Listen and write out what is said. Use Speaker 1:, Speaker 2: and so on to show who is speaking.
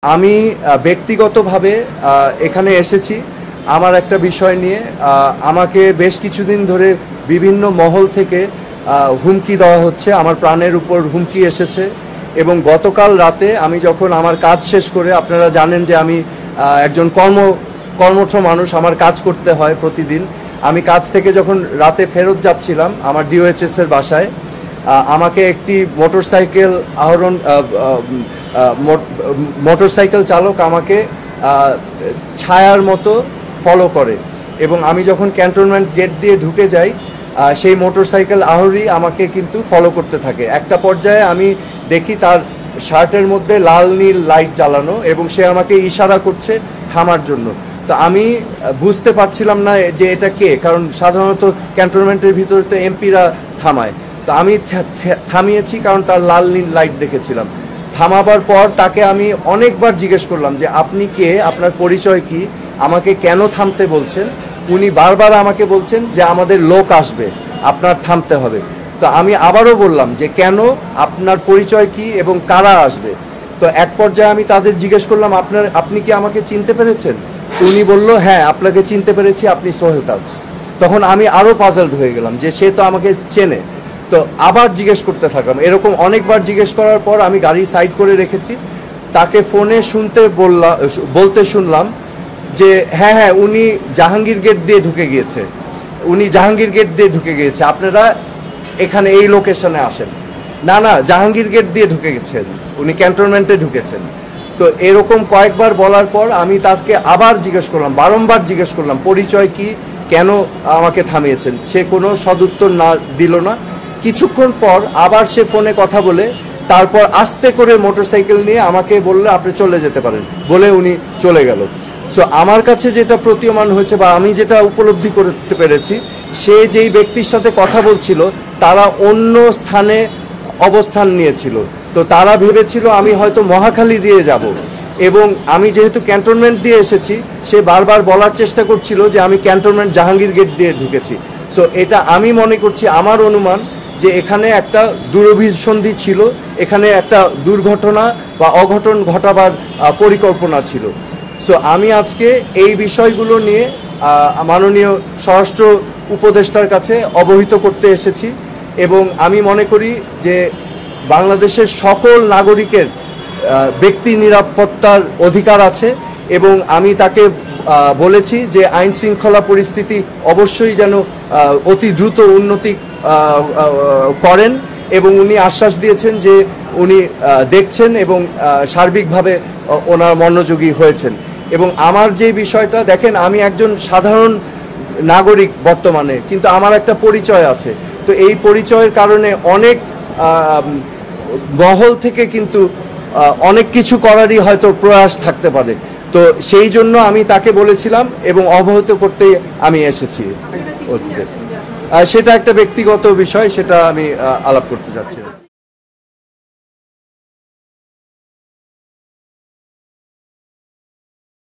Speaker 1: আমি ব্যক্তিগতভাবে এখানে এসেছি আমার একটা বিষয় নিয়ে। আমাকে বেশ কিছুদিন ধরে বিভিন্ন মহল থেকে হুমকি দেওয়া হচ্ছে, আমার প্রাণের উপর হুমকি এসেছে। এবং গতকাল রাতে আমি যখন আমার কাজ শেষ করে, আপনারা জানেন যে আমি একজন কর্মঠ মানুষ, আমার কাজ করতে হয় প্রতিদিন। আমি কাজ থেকে যখন রাতে ফেরত যাচ্ছিলাম আমার DOHS এর বাসায়, আমাকে একটি মোটরসাইকেল চালক আমাকে ছায়ার মতো ফলো করে। এবং আমি যখন ক্যান্টনমেন্ট গেট দিয়ে ঢুকে যাই, সেই মোটরসাইকেল আরোহী আমাকে কিন্তু ফলো করতে থাকে। একটা পর্যায়ে আমি দেখি তার শার্টের মধ্যে লাল নীল লাইট জ্বালানো এবং সে আমাকে ইশারা করছে থামার জন্য। তো আমি বুঝতে পারছিলাম না যে এটা কে, কারণ সাধারণত ক্যান্টনমেন্টের ভিতরে তো এমপিরা থামায়। তো আমি থামিয়েছি কারণ তার লাল নীল লাইট দেখেছিলাম। থামাবার পর তাকে আমি অনেকবার জিজ্ঞেস করলাম যে আপনি কে, আপনার পরিচয় কি, আমাকে কেন থামতে বলছেন। উনি বারবার আমাকে বলছেন যে আমাদের লোক আসবে, আপনার থামতে হবে। তো আমি আবারও বললাম যে কেন, আপনার পরিচয় কি এবং কারা আসবে। তো এক পর্যায়ে আমি তাদের জিজ্ঞেস করলাম আপনি কি আমাকে চিনতে পেরেছেন। উনি বলল হ্যাঁ আপনাকে চিনতে পেরেছি, আপনি সোহেল তাজ। তখন আমি আরও পাজলড হয়ে গেলাম যে সে তো আমাকে চেনে। তো আবার জিজ্ঞেস করতে থাকলাম, এরকম অনেকবার জিজ্ঞেস করার পর আমি গাড়ি সাইড করে রেখেছি। তাকে ফোনে বলতে শুনলাম যে হ্যাঁ উনি জাহাঙ্গীর গেট দিয়ে ঢুকে গিয়েছে, আপনারা এখানে এই লোকেশনে আসেন। না জাহাঙ্গীর গেট দিয়ে ঢুকে গেছেন, উনি ক্যান্টনমেন্টে ঢুকেছেন। তো এরকম কয়েকবার বলার পর আমি তাকে আবার বারংবার জিজ্ঞেস করলাম পরিচয় কি, কেন আমাকে থামিয়েছেন। সে কোনো সদুত্তর দিল না। কিছুক্ষণ পর আবার সে ফোনে কথা বলে তারপর আস্তে করে মোটরসাইকেল নিয়ে আমাকে বললে আপনি চলে যেতে পারেন, বলে উনি চলে গেল। সো আমার কাছে যেটা প্রতীয়মান হয়েছে বা আমি যেটা উপলব্ধি করতে পেরেছি, সে যেই ব্যক্তির সাথে কথা বলছিল তারা অন্য স্থানে অবস্থান নিয়েছিল। তো তারা ভেবেছিল আমি হয়তো মহাখালী দিয়ে যাব, এবং আমি যেহেতু ক্যান্টনমেন্ট দিয়ে এসেছি, সে বারবার বলার চেষ্টা করছিল যে আমি ক্যান্টনমেন্ট জাহাঙ্গীর গেট দিয়ে ঢুকেছি। সো এটা আমি মনে করছি, আমার অনুমান যে এখানে একটা দুরভিসন্ধি ছিল, এখানে একটা দুর্ঘটনা বা অঘটন ঘটাবার পরিকল্পনা ছিল। সো আমি আজকে এই বিষয়গুলো নিয়ে মাননীয় স্বরাষ্ট্র উপদেষ্টার কাছে অবহিত করতে এসেছি। এবং আমি মনে করি যে বাংলাদেশের সকল নাগরিকের ব্যক্তি নিরাপত্তার অধিকার আছে, এবং আমি তাকে বলেছি যে আইন শৃঙ্খলা পরিস্থিতি অবশ্যই যেন অতি দ্রুত উন্নতি করেন, এবং উনি আশ্বাস দিয়েছেন যে উনি দেখছেন এবং সার্বিকভাবে ওনার মনোযোগী হয়েছেন। এবং আমার যে বিষয়টা দেখেন, আমি একজন সাধারণ নাগরিক বর্তমানে, কিন্তু আমার একটা পরিচয় আছে। তো এই পরিচয়ের কারণে অনেক মহল থেকে কিন্তু অনেক কিছু করারই হয়তো প্রয়াস থাকতে পারে। তো সেই জন্য আমি তাকে বলেছিলাম এবং অবহিত করতে আমি এসেছি। সেটা একটা ব্যক্তিগত বিষয়, সেটা আমি আলাপ করতে চাচ্ছি না।